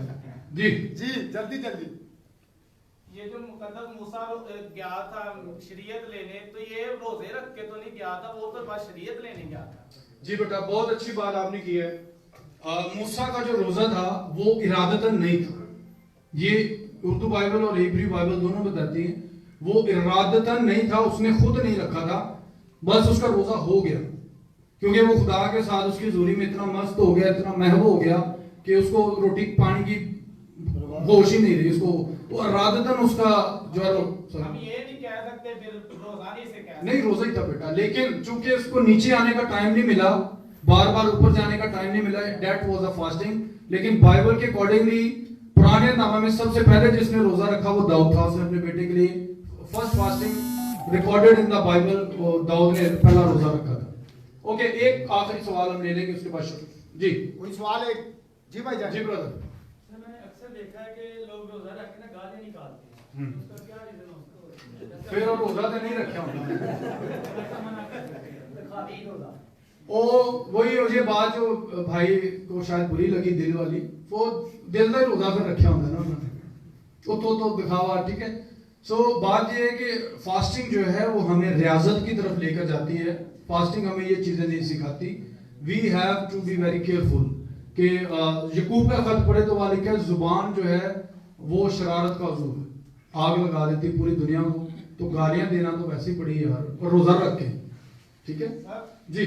जी जी जल्दी जल्दी। ये जो मुकद्दस मूसा गया था शरीयत लेने, तो ये रोजे रख के तो नहीं गया था, वो तो बस शरीयत लेने गया था। जी बेटा बहुत अच्छी बात आपने की है। मूसा का जो रोजा था वो इरादतन नहीं था, ये उर्दू बाइबल और हिब्रू बाइबल दोनों बताती हैं, वो इरादतन नहीं था, उसने खुद नहीं रखा था, बस उसका रोजा हो गया, क्योंकि वो खुदा के साथ उसकी हजूरी में इतना मस्त हो गया, इतना महबूब हो गया कि उसको रोटी पानी की होश ही नहीं रही, उसको वो इरादतन उसका जो है हम ये नहीं कह सकते फिर रोजानी से कह नहीं, रोजा ही था बेटा, लेकिन चूंकि उसको नीचे आने का टाइम नहीं मिला, बार बार ऊपर जाने का टाइम नहीं मिला, दैट वाज अ फास्टिंग। लेकिन बाइबल के अकॉर्डिंगली पुराने नामा में सबसे पहले जिसने रोजा रखा वो दाऊद था, उसने अपने बेटे के लिए first fasting recorded in the Bible, वो दाऊद ने पहला रोजा रखा था। ओके, एक आखिरी सवाल हम ले लेंगे, उसके बाद शुरू। जी कोई सवाल? एक जी भाई जान। जी ब्रदर। सर मैंने अक्सर देखा है कि लोग रोजा रख के ना गालियां निकालते हैं, उसका क्या रीजन होता है? फिर वो रोजा तो नहीं रखा होता, ओ वही मुझे बात जो भाई को शायद बुरी लगी दिल वाली, वो दिल का रोजा फिर रखा होता है ना उन्होंने, तो दिखावा, ठीक है। सो बात ये है कि फास्टिंग जो है वो हमें रियाजत की तरफ लेकर जाती है, फास्टिंग हमें ये चीजें नहीं सिखाती। We have to be very careful कि यकूब का खत पढ़े तो वहाँ लिखा है जुबान जो है वो शरारत का उज़ू है, आग लगा देती पूरी दुनिया को, तो गालियां देना तो वैसे ही पड़ी यार, और रोजा रखे। ठीक है जी।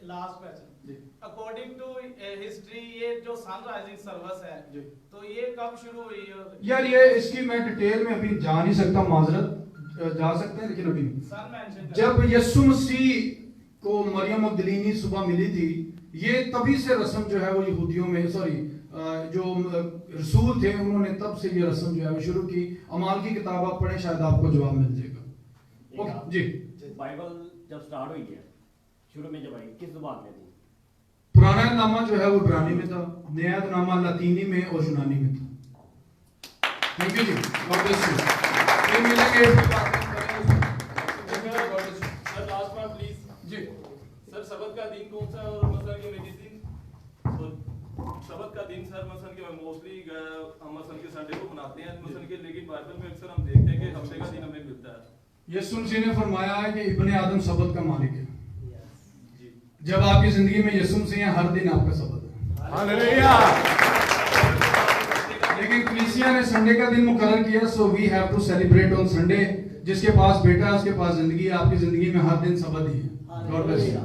Last question, according to history ये जो सनराइजिंग सर्विस है तो ये कब शुरू हुई है? यार ये इसकी मैं डिटेल में अभी जा नहीं सकता, माजरत जा सकते हैं लेकिन अभी नहीं। जब यीशु मसीह को मरियम मगदलीनी सुबह मिली थी, ये तभी से रस्म जो है वो यहूदियों में, सॉरी जो रसूल थे उन्होंने तब से ये रस्म जो है वो शुरू की। अमाल की किताब आप पढ़ें, शायद आपको जवाब मिल जाएगा। ओके जी। बाइबल जब स्टार्ट हुई है, शुरू में जब आई, किस जुबान में थी? पुराना नामा जो है वो इब्रानी में था, नया नामा लतीनी में और यूनानी में था। थैंक यू जी, गॉड ब्लेस यू। फिर मिलेंगे। सर लास्ट वन प्लीज जी। सर सबत का दिन कौन सा है और मसलन के मेडिसिन सबत का दिन सर मसलन के मोस्टली हम मसलन के संडे को मनाते हैं मसलन के, लेकिन बाइबल में अक्सर हम देखते हैं कि हफ्ते का दिन हमें मिलता है। यीशु मसीह ने फरमाया है कि इब्ने आदम सबत का मालिक है। जब आपकी जिंदगी में यीशु मसीह है, हर दिन आपका सबत है। हालेलुया। लेकिन कलीसिया ने संडे का दिन मुकर्रर किया, so we have to celebrate on Sunday. जिसके पास बेटा है उसके पास जिंदगी है, आपकी जिंदगी में हर दिन सबत ही है। God bless you.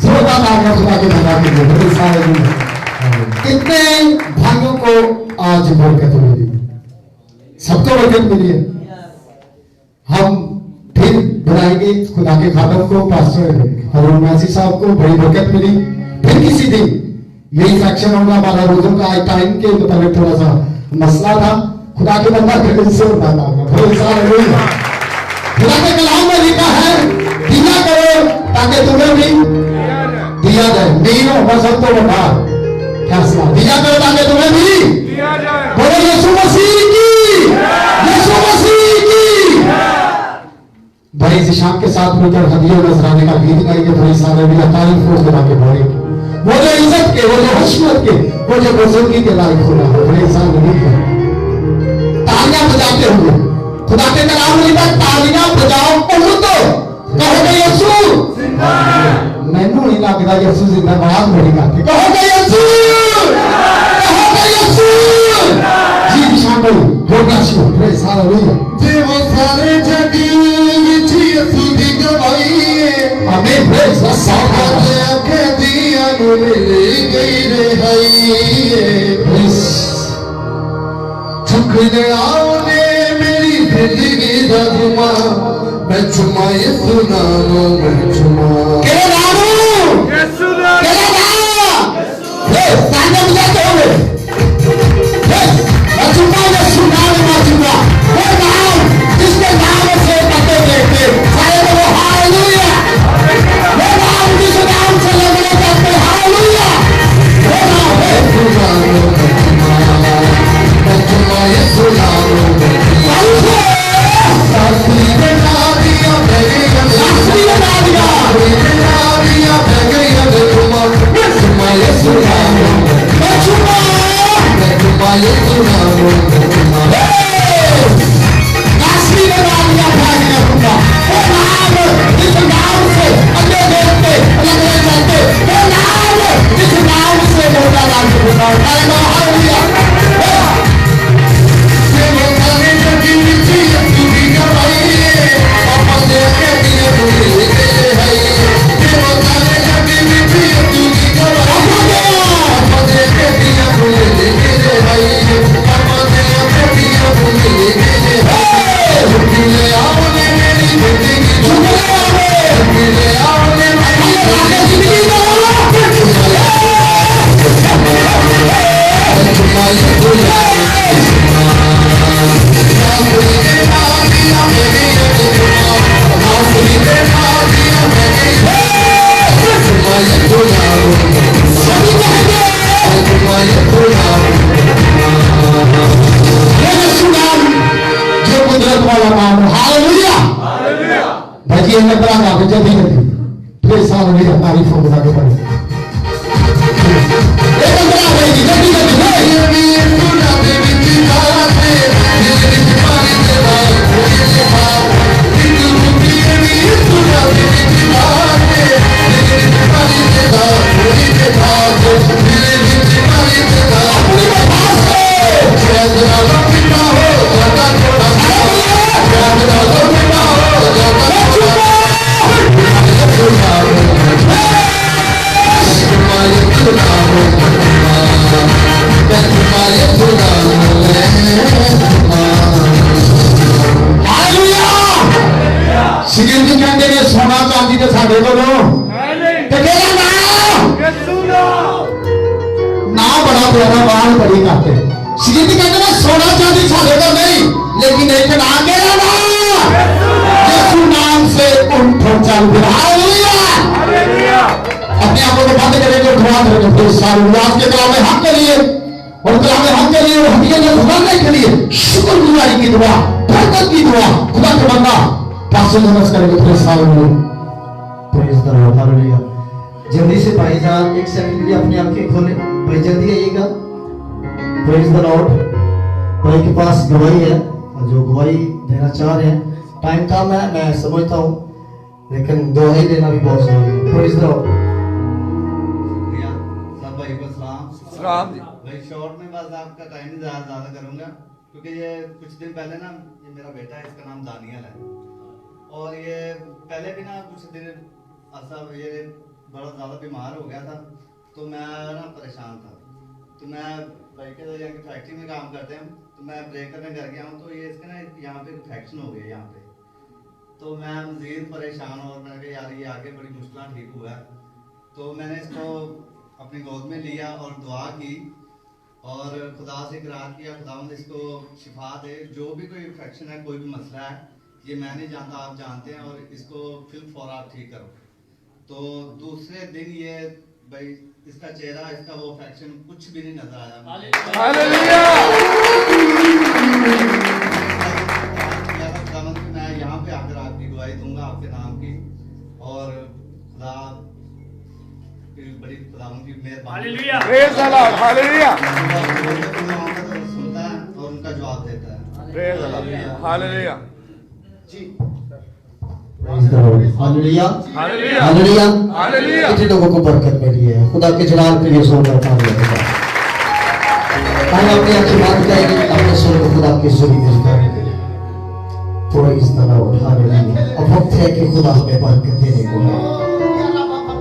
जोरदार तालियां खुदा के धन्यवाद दीजिए। बड़े सारे दिन कितने भाइयों को आज बरकत मिली, सबको बरकत मिली है। हम फिर बुलाएंगे खुदा के खादम को, पास्टर हरून मैसी साहब को, बड़ी बरकत मिली। फिर किसी दिन यही सेक्शन होगा हमारा रोजों का। टाइम के मुताबिक थोड़ा सा मसला था, खुदा के बंदा फिर से उठाना होगा। खुदा के कलाम में लिखा है, दिया करो ताकि तुम्हें भी दिया जाए। नहीं हो बस हम तो बता क्या सुना, दिया करो ताकि तुम्हें भी दिया जाए। बोलो यीशु मसीह की, यीशु मसीह की। भाई से शाम के साथ मिलकर हदिया नजराने का गीत गाएंगे। भाई सारे भी तारीफ हो खुदा के बारे में, वो जो इज्जत के, वो जो हशमत के, वो जो बुजुर्गी के लायक खुदा है। बड़े सारे मिलकर तालियां बजाते हुए खुदा के कलाम में लिखा, तालियां बजाओ उनको कहोगे यीशु जिंदा है। मैनू नहीं लगता यीशु जिंदाबाद बड़ी गाते कहोगे यीशु, कहोगे यीशु जी। शामिल God bless you. Praise hallelujah. जे वो सारे जग विच यीशु दी गवाही है। आमीन। प्रेज द सारे आंखें दिया नु मिल गई रहाई है। प्रेज झुकने आओ ने मेरी जिंदगी दा जुमा, मैं चुमा यीशु नाम, मैं चुमा के नाम यीशु नाम, के नाम प्रेज तालियां बजाते हुए मैं चुमा यीशु नाम, मैं चुमा वो नाम जिसके नाम से पते देते सारे लोग हालेलुया। वो नाम जिस नाम से लगने जाते हालेलुया। वो नाम है यीशु नाम, मैं चुमा यीशु नाम, मैं चुमा साथी बना दिया बेगिया, साथी बना दिया बेगिया, बेगिया चुमा, मैं चुमा यीशु नाम, मैं चुमा, मैं चुमा यीशु नाम, मैं चुमा नासरी बना दिया बेगिया चुमा। वो नाम जिस नाम से अन्य देवते लगने जाते, वो नाम जिस नाम से मोटा नाम से होता है। हालेलुया। भाई मैं बड़ा गा जल्दी जल्दी प्लीज सारे मेरी तारीफ हो खुदा के बारे में। एक बड़ा भाई जी जल्दी जल्दी अपनी साढ़े को ना बड़ा प्यारा बाल बड़ी करते श्री जी कहते हैं सोना चांदी साढ़े को नहीं लेकिन एक ना केला ना यीशु नाम से उठो चल अपने आप को बंद करेंगे दुआ करेंगे फिर सारे आज के कलाम में हम के लिए और कलाम में हम के लिए और हदिया में खुदाने के लिए शुक्रगुजारी की दुआ बरकत की दुआ खुदा के बंदा पास नमस्कार करेंगे फिर सारे लोग प्रेज द लॉर्ड हालेलुया। जल्दी से भाईजान एक सेकंड के लिए अपनी आंखें खोलें भाई जल्दी आइएगा। Praise the Lord. भाई के पास गवाही है जो गवाही देना चाह रहे हैं टाइम कम है मैं समझता हूँ लेकिन गवाही देना भी बहुत जरूरी है। Praise the Lord. सब भाई को सलाम भाई शॉर्ट में बस आपका टाइम नहीं ज्यादा करूंगा क्योंकि ये कुछ दिन पहले ना ये मेरा बेटा है इसका नाम दानियल है और ये पहले भी ना कुछ दिन ऐसा ये बड़ा ज़्यादा बीमार हो गया था तो मैं ना परेशान था तो मैं भाई के यहाँ की फैक्ट्री में काम करते हैं तो मैं ब्रेक करने घर गया हूँ तो ये इसका ना यहाँ पे इन्फेक्शन हो गया यहाँ पे तो मैं मज़ीद परेशान और मैंने कहा यार ये आगे बड़ी मुश्किल ठीक हुआ है तो मैंने इसको अपनी गोद में लिया और दुआ की और खुदा से इकरार किया खुदावंद इसको शिफा दे जो भी कोई इन्फेक्शन है कोई भी मसला है ये मैं नहीं जानता आप जानते हैं और इसको फिल फौर आप ठीक करो तो दूसरे दिन ये भाई इसका चेहरा इसका वो इन्फेक्शन कुछ भी नहीं नजर आया। मैं यहाँ पे आकर आपकी गवाही दूंगा आपके नाम की और खुदा बड़ी खुदावंद की मेहरबानी सुनता है और उनका जवाब देता है। Hallelujah hallelujah hallelujah. कितने लोगों को बरकत मिली है खुदा के जलाल के लिए जोरदार तालियां बजाएं। हम अपनी आंखें बंद करेंगे अपने सुर को खुदा के ज़रिए करेंगे। Praise the Lord hallelujah. अब वक्त है कि खुदा हमें बरकत देने को है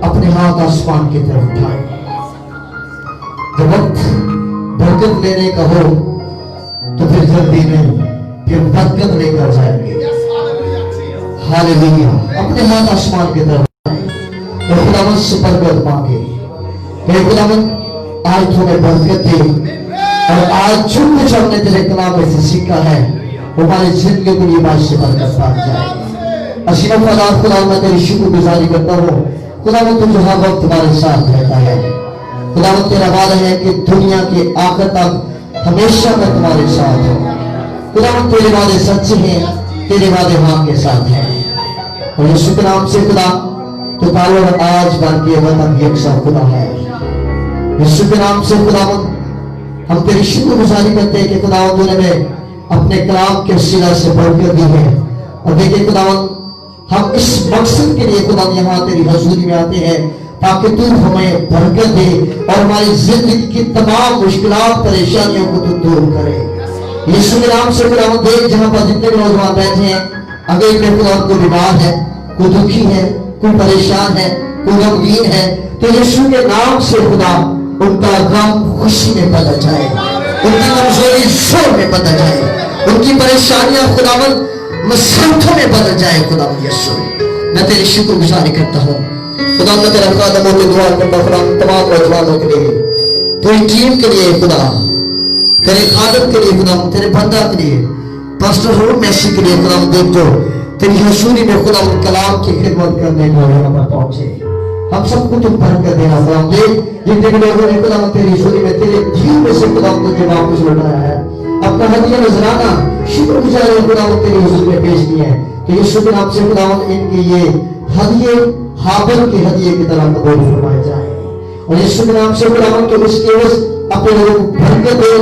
अपने हाथ आसमान की तरफ उठाएं। जब वक्त बरकत लेने का हो तो फिर जल्दी नहीं फिर बरकत लेकर जाएंगे। हालेलुया। अपने हाथ आसमान की तरफ तो खुदावंद से बरकत मांगे हे खुदावंद आज तुम्हें बरकत दे और आज जो कुछ हमने तेरे कलाम में से सीखा है हमारी जिंदगी के लिए आज से बरकत पा जाए। असीम वफादार खुदा मैं तेरी शुक्रगुजारी करता हूँ खुदावंद तुम जो हर वक्त तुम्हारे साथ रहता है खुदावंद तेरा वादा है कि दुनिया के आखिर तक हमेशा मैं तुम्हारे साथ हूँ खुदावंद तेरे वादे सच्चे हैं तेरे वादे हाँ के साथ हैं और यीशु के नाम से खुदा तो कल और आज बाकी अबद यकसा खुदा है। यीशु के नाम से खुदा हम तेरी शुक्रगुजारी करते हैं कि खुदा तूने अपने कलाम के वसीला से बरकत दी है और देखिए खुदा हम इस मकसद के लिए खुदा यहाँ तेरी हजूरी में आते हैं ताकि तू हमें बरकत दे और हमारी जिंदगी की तमाम मुश्किलात परेशानियों को तू दूर करे। यीशु के नाम से खुदा देख जहाँ पर जितने नौजवान बैठे हैं अगर में खुदा कोई बीमार है कोई दुखी है कोई परेशान है कोई गमगीन है तो यीशु के नाम से खुदा उनका गम खुशी में बदल जाए उनकी कमजोरी जोर में बदल जाए उनकी परेशानियां खुदावंद मुसीबतों में बदल जाए। खुदावंद यीशु मैं तेरी शुक्रगुजारी करता हूँ खुदा मैं तेरा कदमों पे दुआ करता हूँ तमाम नौजवानों के लिए पूरी टीम के लिए खुदा तेरे खादम के लिए खुदा तेरे बंदा के लिए पास्टर रोड मैसी के लिए खुदा देख जो तेरी हजूरी में खुदा कलाम की खिदमत करने को यहाँ पर पहुंचे हम सबको तुम बरकत देना खुदा दे जितने भी लोगों ने खुदा तेरी हजूरी में तेरे दिल में से खुदा तुझे वापस लौटाया है अपना हदिया नजराना शुक्रगुजारी खुदा तेरी हजूरी में पेश किया है कि यीशु के नाम से खुदा इनके ये हदिये हाबिल के हदिये की तरह कबूल फरमाए जाए और यीशु के नाम से खुदा के उस केवल अपने लोगों को बरकत दे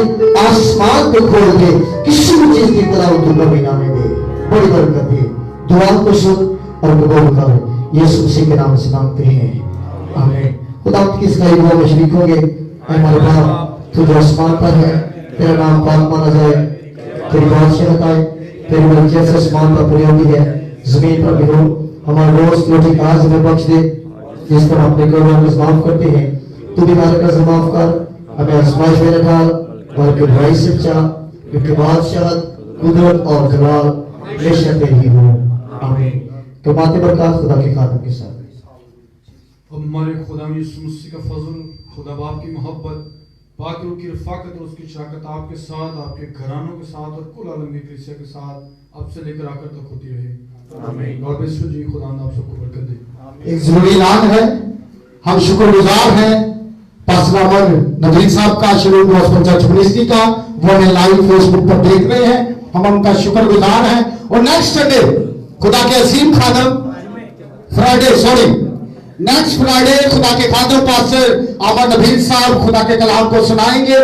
आसमान को खोल दे किसी भी चीज की तरह उनको कमी ना दे बड़ी बरकत दे दुआ को सुन और कबूल कर यीशु मसीह के नाम से मांगते हैं आमीन। खुदा किस गरीबों में शरीक होंगे हमारे बाप तू जो आसमान पर है तेरा नाम पाक माना जाए तेरी बादशाहत आए तेरी मर्जी जैसे आसमान पर पूरी होती है जमीन पर भी हो हमारे रोज की रोटी आज हमें बख्श दे जिस पर अपने गुनाहों को माफ करते हैं तू भी हमारे कर्ज माफ कर हमें आजमाइश में न डाल बल्कि बुराई से बचा क्योंकि बादशाहत कुदरत और जलाल हमेशा तेरी ही हो आमीन। कमाते बरकत खुदा के खादम के साथ। अब हमारे खुदा यीशु मसीह का फजल, खुदा बाप की मोहब्बत, पाक रूह की रफ़ाकत और उसकी शराकत आपके साथ, आपके घरानों के साथ और कुल आलम की कलीसिया के साथ अब से लेकर आकर तक होती रहे। आमीन। गॉड ब्लेस यू जी, खुदा आप सबको बरकत दे। एक जरूरी ऐलान है, हम शुक्रगुजार हैं पास्टर अमर नदवी साहब का, शिलोह गॉस्पेल चर्च मिनिस्ट्री का, वो हमें लाइव फेसबुक पर देख रहे हैं, हम उनका शुक्रगुजार हैं। और नेक्स्ट संडे खुदा के अजीम खादम नेक्स्ट फ्राइडे खुदा के खादम पास्टर अमर नबील साहब खुदा के कलाम को सुनाएंगे,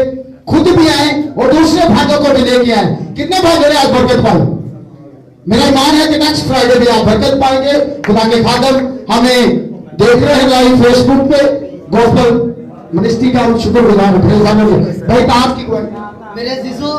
खुद भी आए और दूसरे भाइयों को भी लेके आए। कितने भाइयों ने आज बरकत पाई? मेरा ईमान है कि नेक्स्ट फ्राइडे भी आप बरकत पाएंगे। खुदा के खादम हमें देख रहे हैं लाइव फेसबुक पे, गॉस्पेल मिनिस्ट्री का हम शुक्रगुजार हैं। भाई आपकी मेरे अजीजों,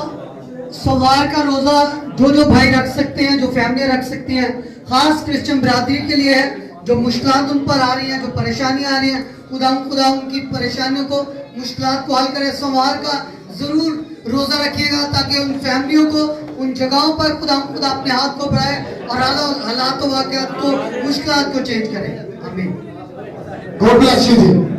सोमवार का रोजा जो भाई रख सकते हैं, जो फैमिली रख सकती हैं, खास क्रिश्चियन बरादरी के लिए है, जो मुश्किलात उन पर आ रही हैं, जो परेशानियां आ रही हैं, खुदा उनकी परेशानियों को, मुश्किलात को हल करे। सोमवार का जरूर रोजा रखिएगा ताकि उन फैमिलियों को, उन जगहों पर खुदा अपने हाथ को बढ़ाए और हालात वाक़यात को, मुश्किलात को चेंज करे। आमीन। God bless you ji.